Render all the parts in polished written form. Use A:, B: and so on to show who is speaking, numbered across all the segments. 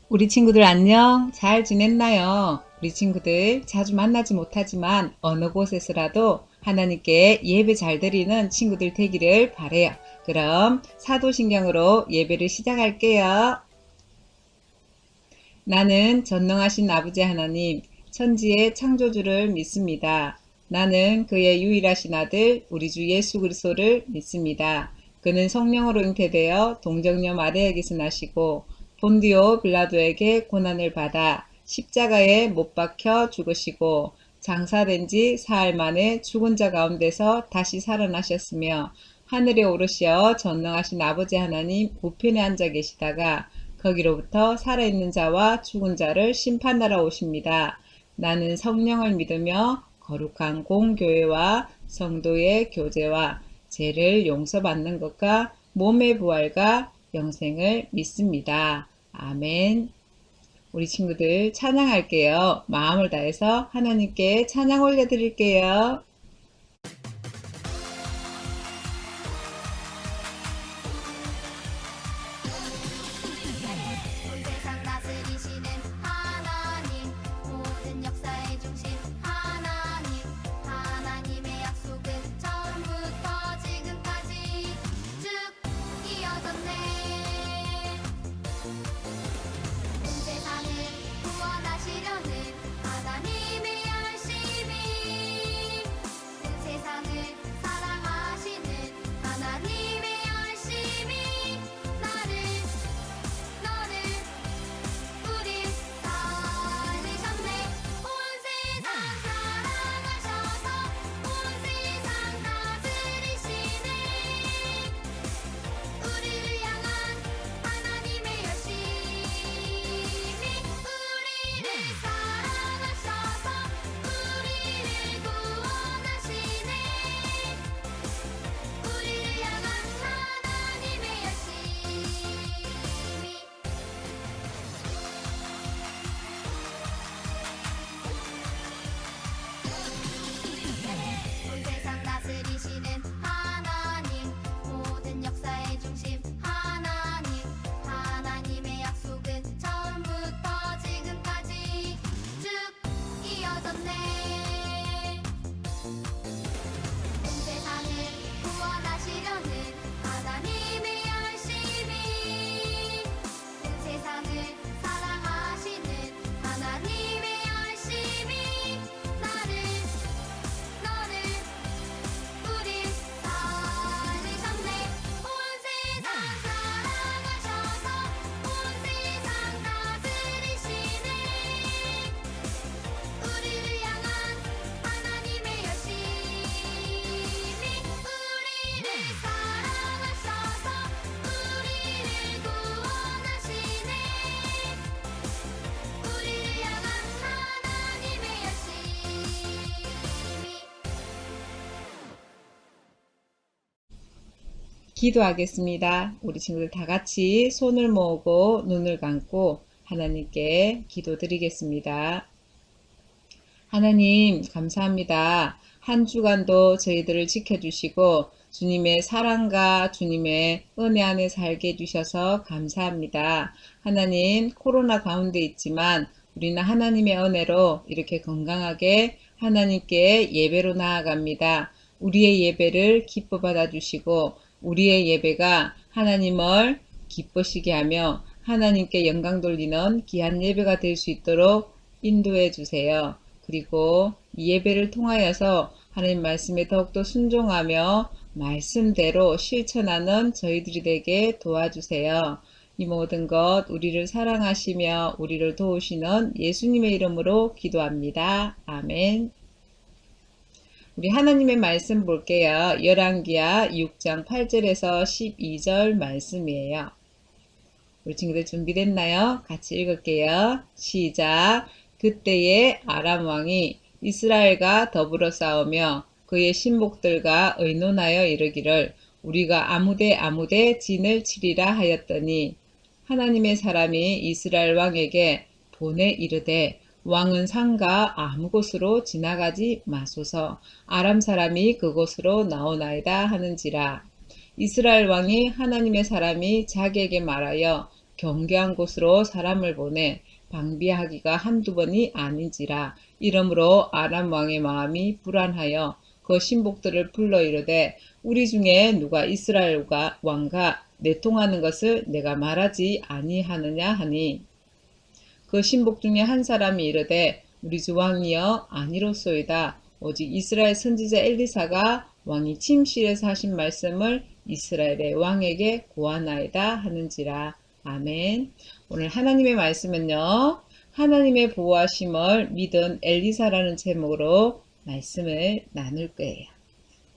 A: 우리 친구들 안녕? 잘 지냈나요? 우리 친구들 자주 만나지 못하지만 어느 곳에서라도 하나님께 예배 잘 드리는 친구들 되기를 바래요. 그럼 사도신경으로 예배를 시작할게요. 나는 전능하신 아버지 하나님, 천지의 창조주를 믿습니다. 나는 그의 유일하신 아들, 우리 주 예수 그리스도를 믿습니다. 그는 성령으로 잉태되어 동정녀 마리아에게서 나시고 본디오 빌라도에게 고난을 받아 십자가에 못 박혀 죽으시고 장사된 지 사흘 만에 죽은 자 가운데서 다시 살아나셨으며 하늘에 오르시어 전능하신 아버지 하나님 우편에 앉아 계시다가 거기로부터 살아있는 자와 죽은 자를 심판하러 오십니다. 나는 성령을 믿으며 거룩한 공교회와 성도의 교제와 죄를 용서받는 것과 몸의 부활과 영생을 믿습니다. 아멘. 우리 친구들 찬양할게요. 마음을 다해서 하나님께 찬양 올려드릴게요.
B: 온 세상 다스리시는 하나님, 모든 역사의 중심 하나님, 하나님의 약속은 처음부터 지금까지 쭉 이어졌네. 온 세상을 구원하시려는 하나님의 열심이, 온 세상을 사랑하시는 하나님의 열심이, 나를 너를 우릴 살리셨네. 온 세상 사랑하셔서 온 세상 다스리시네. 우리를 향한 하나님의 열심이, 우리를 사랑하셔서 우리를 구원하시네. 우리를 향한 하나님의 열심이. 온 세상 다스리시는 하나님, 모든 역사의 중심 하나님, 하나님의 약속은 처음부터 지금까지 쭉 이어졌네. 온 세상을 구원하시려는 하나님의 열심이, 온 세상을 사랑하시는 하나님의 열심이, 나를 너를 우릴 살리셨네. 온 세상 사랑하셔서 온 세상 다스리시네. 우리를 향한 하나님의 열심이, 우리를 사랑하셔서 우리를 구원하시네. 우리를 향한 하나님의 열심이.
A: 기도하겠습니다. 우리 친구들 다 같이 손을 모으고 눈을 감고 하나님께 기도드리겠습니다. 하나님, 감사합니다. 한 주간도 저희들을 지켜주시고 주님의 사랑과 주님의 은혜 안에 살게 해주셔서 감사합니다. 하나님, 코로나 가운데 있지만 우리는 하나님의 은혜로 이렇게 건강하게 하나님께 예배로 나아갑니다. 우리의 예배를 기뻐 받아주시고 우리의 예배가 하나님을 기쁘시게 하며 하나님께 영광 돌리는 귀한 예배가 될 수 있도록 인도해 주세요. 그리고 이 예배를 통하여서 하나님 말씀에 더욱더 순종하며 말씀대로 실천하는 저희들이 되게 도와주세요. 이 모든 것 우리를 사랑하시며 우리를 도우시는 예수님의 이름으로 기도합니다. 아멘. 우리 하나님의 말씀 볼게요. 열왕기하 6장 8절에서 12절 말씀이에요. 우리 친구들 준비됐나요? 같이 읽을게요. 시작. 그때에 아람 왕이 이스라엘과 더불어 싸우며 그의 신복들과 의논하여 이르기를 우리가 아무데 진을 치리라 하였더니 하나님의 사람이 이스라엘 왕에게 보내 이르되 왕은 산과 아무 곳으로 지나가지 마소서 아람 사람이 그곳으로 나오나이다 하는지라. 이스라엘 왕이 하나님의 사람이 자기에게 말하여 경계한 곳으로 사람을 보내 방비하기가 한두 번이 아닌지라. 이러므로 아람 왕의 마음이 불안하여 그 신복들을 불러 이르되 우리 중에 누가 이스라엘 왕과 내통하는 것을 내가 말하지 아니하느냐 하니, 그 신복 중에 한 사람이 이르되 우리 주 왕이여 아니로소이다. 오직 이스라엘 선지자 엘리사가 왕이 침실에서 하신 말씀을 이스라엘의 왕에게 고하나이다 하는지라. 아멘. 오늘 하나님의 말씀은요, 하나님의 보호하심을 믿은 엘리사라는 제목으로 말씀을 나눌 거예요.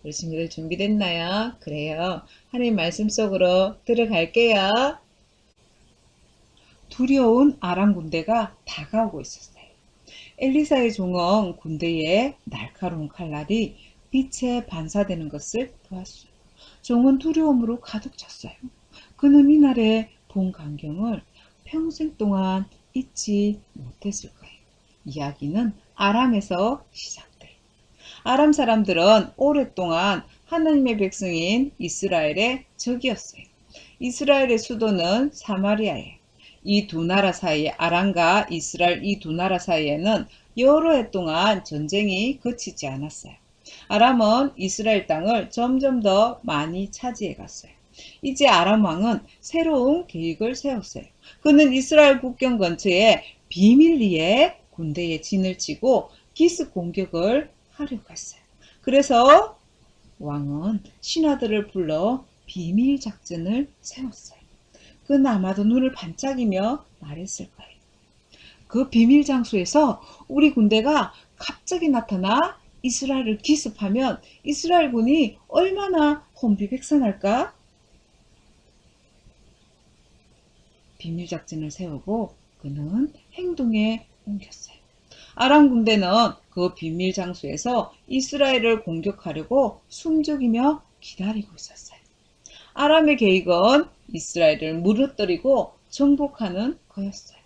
A: 우리 친구들 준비됐나요? 그래요. 하나님 말씀 속으로 들어갈게요. 두려운 아람 군대가 다가오고 있었어요. 엘리사의 종은 군대의 날카로운 칼날이 빛에 반사되는 것을 보았어요. 종은 두려움으로 가득 찼어요. 그는 이날의 본 광경을 평생 동안 잊지 못했을 거예요. 이야기는 아람에서 시작돼요. 아람 사람들은 오랫동안 하나님의 백성인 이스라엘의 적이었어요. 이스라엘의 수도는 사마리아예요. 이 두 나라 사이에, 아람과 이스라엘 이 두 나라 사이에는 여러 해 동안 전쟁이 그치지 않았어요. 아람은 이스라엘 땅을 점점 더 많이 차지해 갔어요. 이제 아람 왕은 새로운 계획을 세웠어요. 그는 이스라엘 국경 근처에 비밀리에 군대에 진을 치고 기습 공격을 하려고 했어요. 그래서 왕은 신하들을 불러 비밀 작전을 세웠어요. 그는 아마도 눈을 반짝이며 말했을 거예요. 그 비밀 장소에서 우리 군대가 갑자기 나타나 이스라엘을 기습하면 이스라엘군이 얼마나 혼비백산할까? 비밀 작전을 세우고 그는 행동에 옮겼어요. 아람 군대는 그 비밀 장소에서 이스라엘을 공격하려고 숨죽이며 기다리고 있었어요. 아람의 계획은 이스라엘을 무너뜨리고 정복하는 거였어요.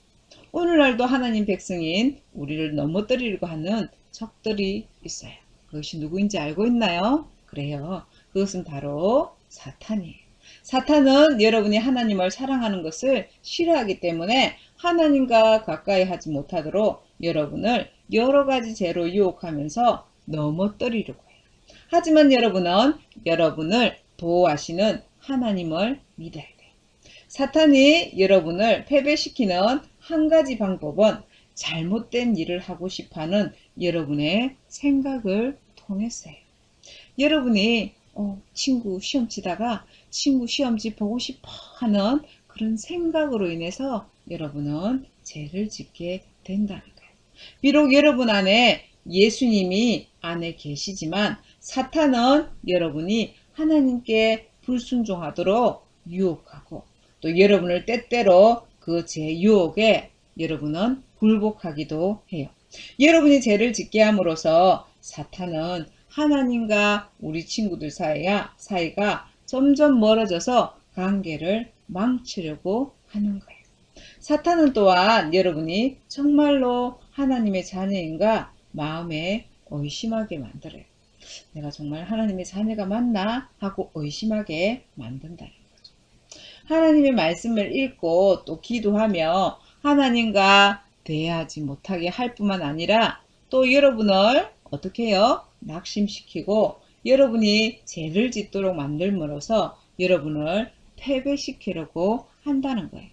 A: 오늘날도 하나님 백성인 우리를 넘어뜨리려고 하는 적들이 있어요. 그것이 누구인지 알고 있나요? 그래요. 그것은 바로 사탄이에요. 사탄은 여러분이 하나님을 사랑하는 것을 싫어하기 때문에 하나님과 가까이 하지 못하도록 여러분을 여러 가지 죄로 유혹하면서 넘어뜨리려고 해요. 하지만 여러분은 여러분을 보호하시는 하나님을 믿어야 돼요. 사탄이 여러분을 패배시키는 한 가지 방법은 잘못된 일을 하고 싶어하는 여러분의 생각을 통해서요. 여러분이 친구 시험 치다가 친구 시험지 보고 싶어 하는 그런 생각으로 인해서 여러분은 죄를 짓게 된다는 거예요. 비록 여러분 안에 예수님이 안에 계시지만 사탄은 여러분이 하나님께 불순종하도록 유혹하고 또 여러분을 때때로 그 죄 유혹에 여러분은 굴복하기도 해요. 여러분이 죄를 짓게 함으로써 사탄은 하나님과 우리 친구들 사이가 점점 멀어져서 관계를 망치려고 하는 거예요. 사탄은 또한 여러분이 정말로 하나님의 자녀인가 마음에 의심하게 만들어요. 내가 정말 하나님의 자녀가 맞나 하고 의심하게 만든다는 거죠. 하나님의 말씀을 읽고 또 기도하며 하나님과 대화하지 못하게 할 뿐만 아니라 또 여러분을 어떻게 해요? 낙심시키고 여러분이 죄를 짓도록 만들므로써 여러분을 패배시키려고 한다는 거예요.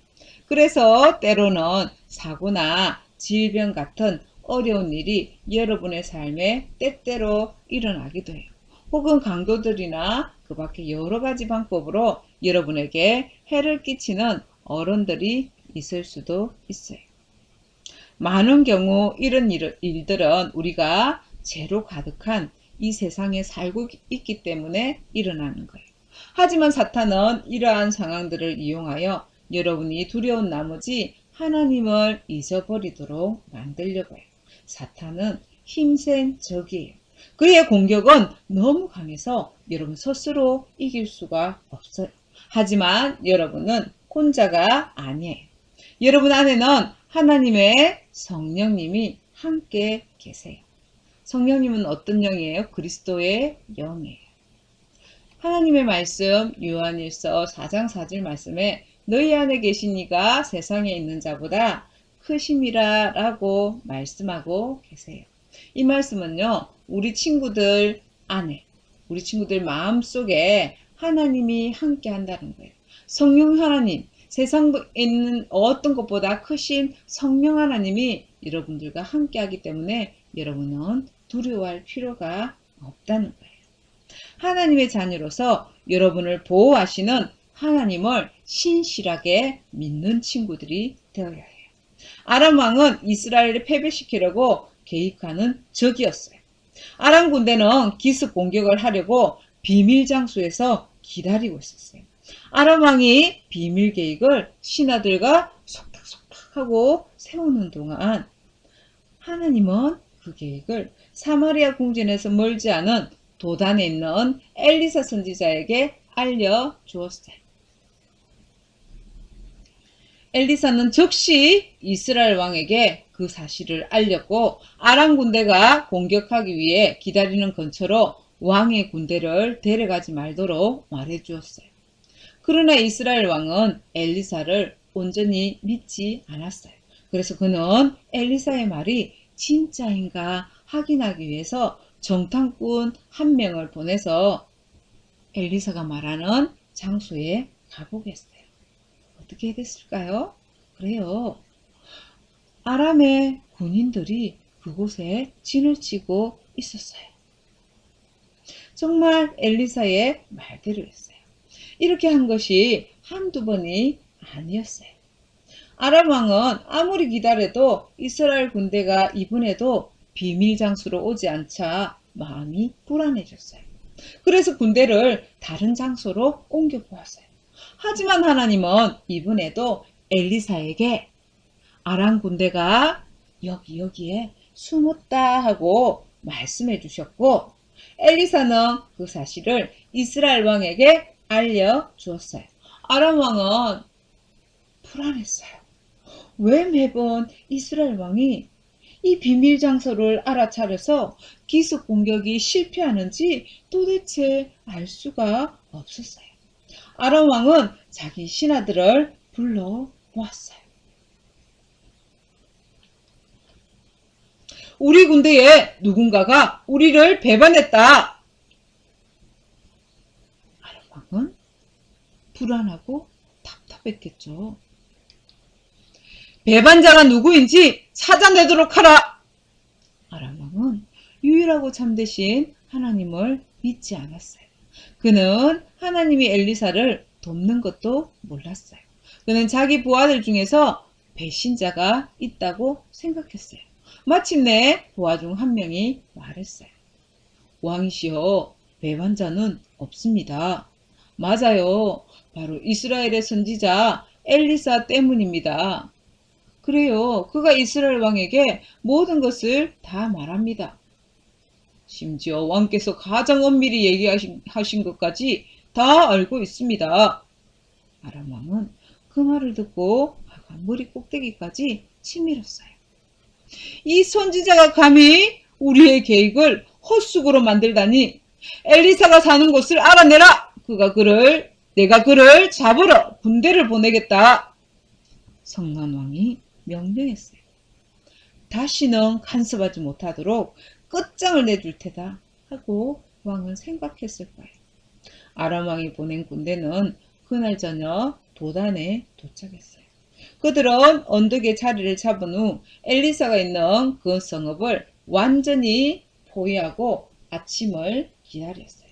A: 그래서 때로는 사고나 질병 같은 어려운 일이 여러분의 삶에 때때로 일어나기도 해요. 혹은 강도들이나 그 밖에 여러 가지 방법으로 여러분에게 해를 끼치는 어른들이 있을 수도 있어요. 많은 경우 이런 일들은 우리가 죄로 가득한 이 세상에 살고 있기 때문에 일어나는 거예요. 하지만 사탄은 이러한 상황들을 이용하여 여러분이 두려운 나머지 하나님을 잊어버리도록 만들려고 해요. 사탄은 힘센 적이에요. 그의 공격은 너무 강해서 여러분 스스로 이길 수가 없어요. 하지만 여러분은 혼자가 아니에요. 여러분 안에는 하나님의 성령님이 함께 계세요. 성령님은 어떤 영이에요? 그리스도의 영이에요. 하나님의 말씀 요한일서 4장 4절 말씀에 너희 안에 계신 이가 세상에 있는 자보다 크심이라 라고 말씀하고 계세요. 이 말씀은요, 우리 친구들 안에, 우리 친구들 마음속에 하나님이 함께 한다는 거예요. 성령 하나님, 세상에 있는 어떤 것보다 크신 성령 하나님이 여러분들과 함께 하기 때문에 여러분은 두려워할 필요가 없다는 거예요. 하나님의 자녀로서 여러분을 보호하시는 하나님을 신실하게 믿는 친구들이 되어야 해요. 아람 왕은 이스라엘을 패배시키려고 계획하는 적이었어요. 아람 군대는 기습 공격을 하려고 비밀 장소에서 기다리고 있었어요. 아람 왕이 비밀 계획을 신하들과 속닥속닥하고 세우는 동안 하나님은 그 계획을 사마리아 궁전에서 멀지 않은 도단에 있는 엘리사 선지자에게 알려주었어요. 엘리사는 즉시 이스라엘 왕에게 그 사실을 알렸고 아람 군대가 공격하기 위해 기다리는 근처로 왕의 군대를 데려가지 말도록 말해주었어요. 그러나 이스라엘 왕은 엘리사를 온전히 믿지 않았어요. 그래서 그는 엘리사의 말이 진짜인가 확인하기 위해서 정탐꾼 한 명을 보내서 엘리사가 말하는 장소에 가보게 했어요. 어떻게 됐을까요? 그래요. 아람의 군인들이 그곳에 진을 치고 있었어요. 정말 엘리사의 말대로 했어요. 이렇게 한 것이 한두 번이 아니었어요. 아람 왕은 아무리 기다려도 이스라엘 군대가 이번에도 비밀 장소로 오지 않자 마음이 불안해졌어요. 그래서 군대를 다른 장소로 옮겨 보았어요. 하지만 하나님은 이번에도 엘리사에게 아람 군대가 여기에 숨었다 하고 말씀해 주셨고 엘리사는 그 사실을 이스라엘 왕에게 알려주었어요. 아람 왕은 불안했어요. 왜 매번 이스라엘 왕이 이 비밀 장소를 알아차려서 기습 공격이 실패하는지 도대체 알 수가 없었어요. 아람 왕은 자기 신하들을 불러 모았어요. 우리 군대에 누군가가 우리를 배반했다. 아람 왕은 불안하고 답답했겠죠. 배반자가 누구인지 찾아내도록 하라. 아람 왕은 유일하고 참되신 하나님을 믿지 않았어요. 그는 하나님이 엘리사를 돕는 것도 몰랐어요. 그는 자기 부하들 중에서 배신자가 있다고 생각했어요. 마침내 부하 중 한 명이 말했어요. 왕이시여, 배반자는 없습니다. 맞아요. 바로 이스라엘의 선지자 엘리사 때문입니다. 그래요. 그가 이스라엘 왕에게 모든 것을 다 말합니다. 심지어 왕께서 가장 엄밀히 얘기하신 것까지 다 알고 있습니다. 아람 왕은 그 말을 듣고 머리 꼭대기까지 치밀었어요. 이 선지자가 감히 우리의 계획을 헛수고로 만들다니. 엘리사가 사는 곳을 알아내라. 내가 그를 잡으러 군대를 보내겠다. 성난왕이 명령했어요. 다시는 간섭하지 못하도록 끝장을 내줄 테다 하고 왕은 생각했을 거예요. 아람 왕이 보낸 군대는 그날 저녁 도단에 도착했어요. 그들은 언덕에 자리를 잡은 후 엘리사가 있는 그 성읍을 완전히 포위하고 아침을 기다렸어요.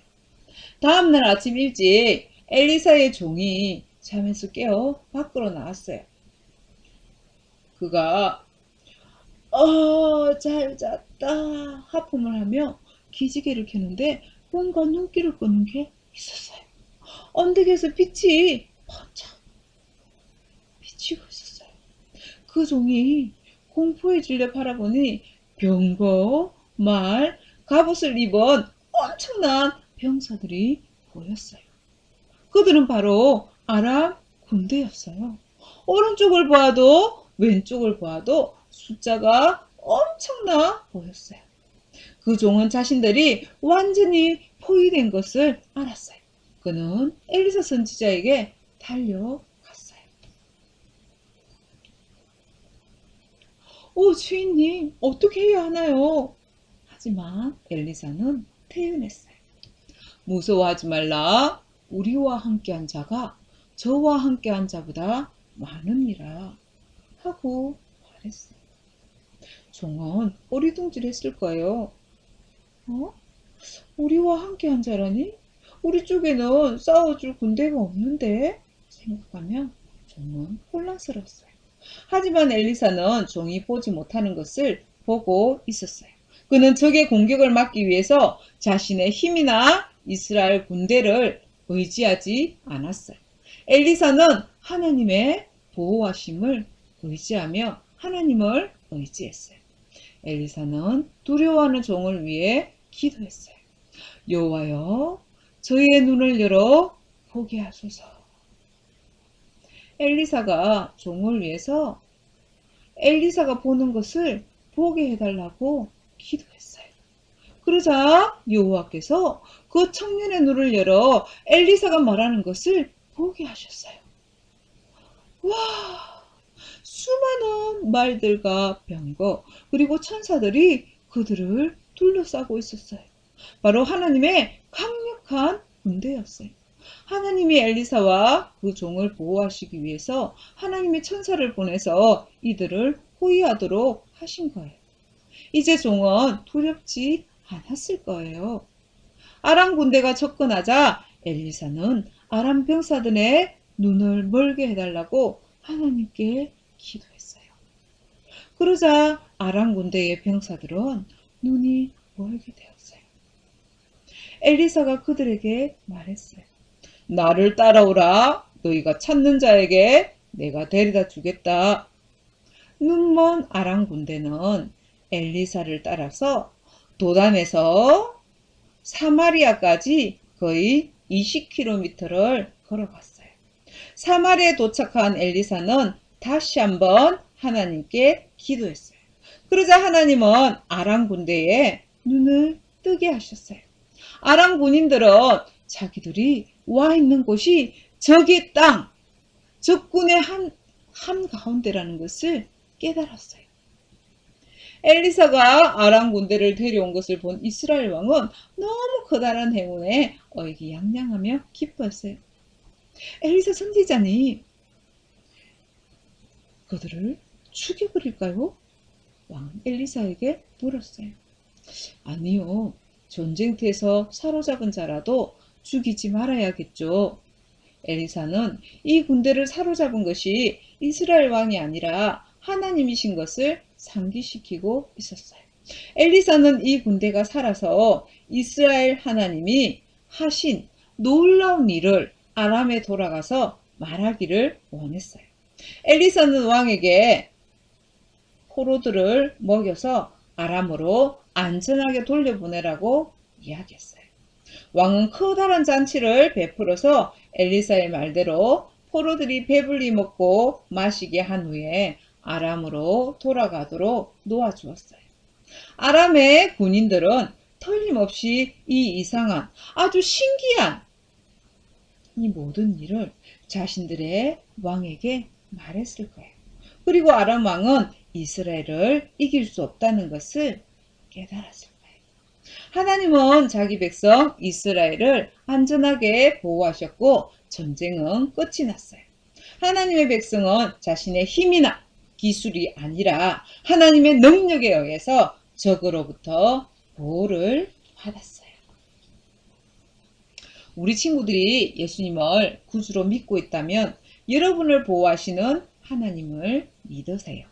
A: 다음날 아침 일찍 엘리사의 종이 잠에서 깨어 밖으로 나왔어요. 그가 잘 잤다 하품을 하며 기지개를 켜는데 뭔가 눈길을 끄는 게 있었어요. 언덕에서 빛이 번쩍 비치고 있었어요. 그 종이 공포에 질려 바라보니 병거, 말, 갑옷을 입은 엄청난 병사들이 보였어요. 그들은 바로 아람 군대였어요. 오른쪽을 보아도 왼쪽을 보아도 숫자가 엄청나 보였어요. 그 종은 자신들이 완전히 포위된 것을 알았어요. 그는 엘리사 선지자에게 달려갔어요. 주인님, 어떻게 해야 하나요? 하지만 엘리사는 태연했어요. 무서워하지 말라. 우리와 함께한 자가 저와 함께한 자보다 많으니라 하고 말했어요. 종은 어리둥절했을 거예요. 우리와 함께한 자라니? 우리 쪽에는 싸워줄 군대가 없는데? 생각하면 종은 혼란스러웠어요. 하지만 엘리사는 종이 보지 못하는 것을 보고 있었어요. 그는 적의 공격을 막기 위해서 자신의 힘이나 이스라엘 군대를 의지하지 않았어요. 엘리사는 하나님의 보호하심을 의지하며 하나님을 의지했어요. 엘리사는 두려워하는 종을 위해 기도했어요. 여호와여, 저희의 눈을 열어 보게 하소서. 엘리사가 종을 위해서 엘리사가 보는 것을 보게 해달라고 기도했어요. 그러자 여호와께서 그 청년의 눈을 열어 엘리사가 말하는 것을 보게 하셨어요. 와! 수많은 말들과 병거 그리고 천사들이 그들을 둘러싸고 있었어요. 바로 하나님의 강력한 군대였어요. 하나님이 엘리사와 그 종을 보호하시기 위해서 하나님의 천사를 보내서 이들을 호위하도록 하신 거예요. 이제 종은 두렵지 않았을 거예요. 아람 군대가 접근하자 엘리사는 아람 병사들의 눈을 멀게 해달라고 하나님께 기도했어요. 그러자 아람 군대의 병사들은 눈이 멀게 되었어요. 엘리사가 그들에게 말했어요. 나를 따라오라. 너희가 찾는 자에게 내가 데려다 주겠다. 눈먼 아람 군대는 엘리사를 따라서 도단에서 사마리아까지 거의 20km를 걸어갔어요. 사마리아에 도착한 엘리사는 다시 한번 하나님께 기도했어요. 그러자 하나님은 아람 군대에 눈을 뜨게 하셨어요. 아람 군인들은 자기들이 와 있는 곳이 적의 땅, 적군의 한가운데라는 것을 깨달았어요. 엘리사가 아람 군대를 데려온 것을 본 이스라엘 왕은 너무 커다란 행운에 의기양양하며 기뻐했어요. 엘리사 선지자니 그들을 죽여버릴까요? 왕은 엘리사에게 물었어요. 아니요. 전쟁터에서 사로잡은 자라도 죽이지 말아야겠죠. 엘리사는 이 군대를 사로잡은 것이 이스라엘 왕이 아니라 하나님이신 것을 상기시키고 있었어요. 엘리사는 이 군대가 살아서 이스라엘 하나님이 하신 놀라운 일을 아람에 돌아가서 말하기를 원했어요. 엘리사는 왕에게 포로들을 먹여서 아람으로 안전하게 돌려보내라고 이야기했어요. 왕은 커다란 잔치를 베풀어서 엘리사의 말대로 포로들이 배불리 먹고 마시게 한 후에 아람으로 돌아가도록 놓아주었어요. 아람의 군인들은 틀림없이 이 이상한 아주 신기한 이 모든 일을 자신들의 왕에게 말했을 거예요. 그리고 아람 왕은 이스라엘을 이길 수 없다는 것을 깨달았을 거예요. 하나님은 자기 백성 이스라엘을 안전하게 보호하셨고 전쟁은 끝이 났어요. 하나님의 백성은 자신의 힘이나 기술이 아니라 하나님의 능력에 의해서 적으로부터 보호를 받았어요. 우리 친구들이 예수님을 구주로 믿고 있다면 여러분을 보호하시는 하나님을 믿으세요.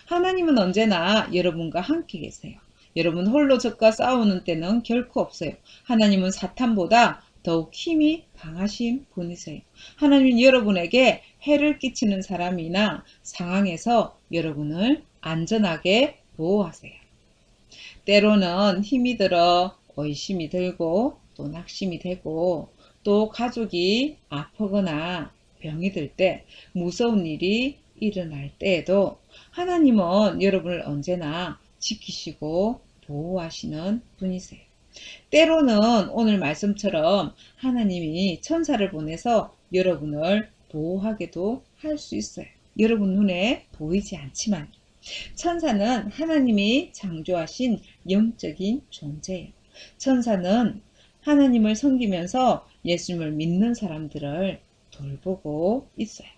A: 하나님은 언제나 여러분과 함께 계세요. 여러분 홀로 적과 싸우는 때는 결코 없어요. 하나님은 사탄보다 더욱 힘이 강하신 분이세요. 하나님은 여러분에게 해를 끼치는 사람이나 상황에서 여러분을 안전하게 보호하세요. 때로는 힘이 들어 의심이 들고 또 낙심이 되고 또 가족이 아프거나 병이 들 때 무서운 일이 일어날 때에도 하나님은 여러분을 언제나 지키시고 보호하시는 분이세요. 때로는 오늘 말씀처럼 하나님이 천사를 보내서 여러분을 보호하기도 할 수 있어요. 여러분 눈에 보이지 않지만 천사는 하나님이 창조하신 영적인 존재예요. 천사는 하나님을 섬기면서 예수님을 믿는 사람들을 돌보고 있어요.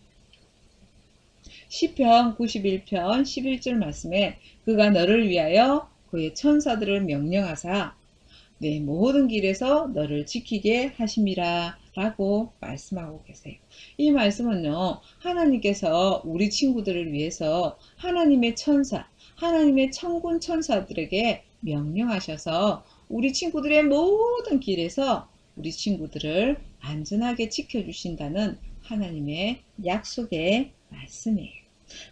A: 시편 91편 11절 말씀에 그가 너를 위하여 그의 천사들을 명령하사 내 모든 길에서 너를 지키게 하심이라 라고 말씀하고 계세요. 이 말씀은요, 하나님께서 우리 친구들을 위해서 하나님의 천사, 하나님의 천군 천사들에게 명령하셔서 우리 친구들의 모든 길에서 우리 친구들을 안전하게 지켜주신다는 하나님의 약속의 말씀이에요.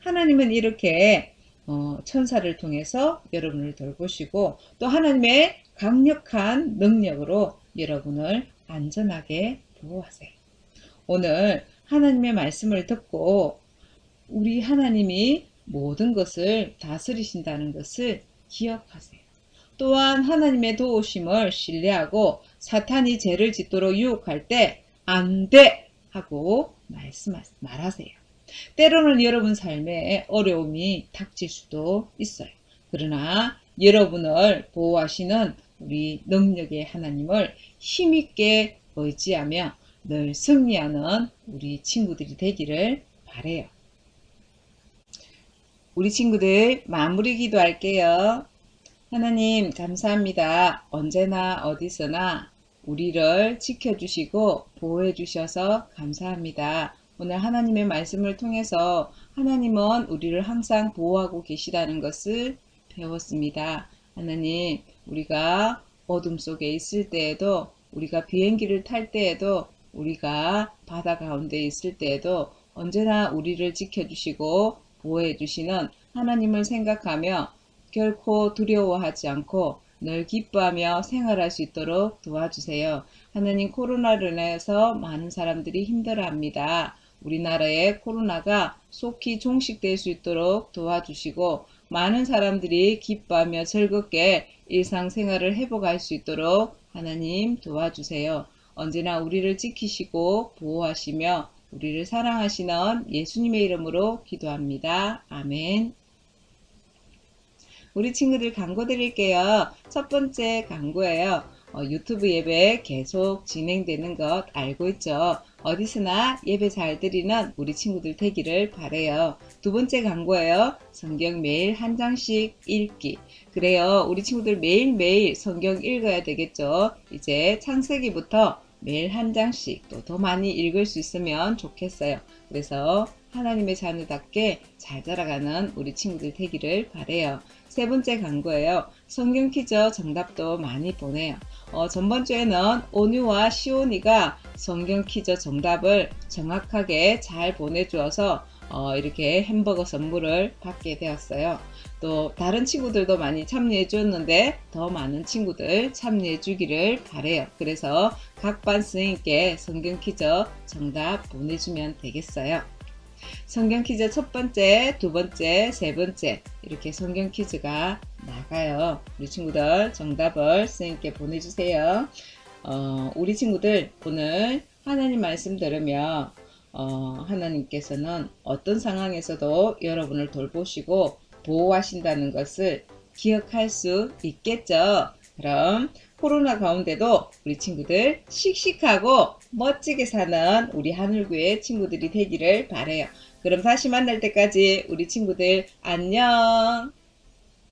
A: 하나님은 이렇게 천사를 통해서 여러분을 돌보시고 또 하나님의 강력한 능력으로 여러분을 안전하게 보호하세요. 오늘 하나님의 말씀을 듣고 우리 하나님이 모든 것을 다스리신다는 것을 기억하세요. 또한 하나님의 도우심을 신뢰하고 사탄이 죄를 짓도록 유혹할 때 안 돼! 하고 말하세요. 때로는 여러분 삶에 어려움이 닥칠 수도 있어요. 그러나 여러분을 보호하시는 우리 능력의 하나님을 힘있게 의지하며 늘 승리하는 우리 친구들이 되기를 바라요. 우리 친구들 마무리 기도할게요. 하나님 감사합니다. 언제나 어디서나 우리를 지켜주시고 보호해 주셔서 감사합니다. 오늘 하나님의 말씀을 통해서 하나님은 우리를 항상 보호하고 계시다는 것을 배웠습니다. 하나님, 우리가 어둠 속에 있을 때에도, 우리가 비행기를 탈 때에도, 우리가 바다 가운데 있을 때에도 언제나 우리를 지켜주시고 보호해 주시는 하나님을 생각하며 결코 두려워하지 않고 늘 기뻐하며 생활할 수 있도록 도와주세요. 하나님, 코로나로 인해서 많은 사람들이 힘들어합니다. 우리나라의 코로나가 속히 종식될 수 있도록 도와주시고 많은 사람들이 기뻐하며 즐겁게 일상생활을 회복할 수 있도록 하나님 도와주세요. 언제나 우리를 지키시고 보호하시며 우리를 사랑하시는 예수님의 이름으로 기도합니다. 아멘. 우리 친구들 광고 드릴게요. 첫 번째 광고예요. 유튜브 예배 계속 진행되는 것 알고 있죠? 어디서나 예배 잘 드리는 우리 친구들 되기를 바라요. 두 번째 광고예요. 성경 매일 한 장씩 읽기. 그래요. 우리 친구들 매일매일 성경 읽어야 되겠죠? 이제 창세기부터 매일 한 장씩 또 더 많이 읽을 수 있으면 좋겠어요. 그래서 하나님의 자녀답게 잘 자라가는 우리 친구들 되기를 바라요. 세 번째 광고예요. 성경 퀴즈 정답도 많이 보내요. 전번주에는 온유와 시온이가 성경 퀴즈 정답을 정확하게 잘 보내주어서 이렇게 햄버거 선물을 받게 되었어요. 또 다른 친구들도 많이 참여해 주었는데 더 많은 친구들 참여해 주기를 바라요. 그래서 각 반 선생님께 성경 퀴즈 정답 보내주면 되겠어요. 성경 퀴즈 첫 번째, 두 번째, 세 번째 이렇게 성경 퀴즈가 나가요. 우리 친구들 정답을 선생님께 보내주세요. 우리 친구들 오늘 하나님 말씀 들으며 하나님께서는 어떤 상황에서도 여러분을 돌보시고 보호하신다는 것을 기억할 수 있겠죠. 그럼 코로나 가운데도 우리 친구들 씩씩하고 멋지게 사는 우리 하늘교회 친구들이 되기를 바라요. 그럼 다시 만날 때까지 우리 친구들 안녕.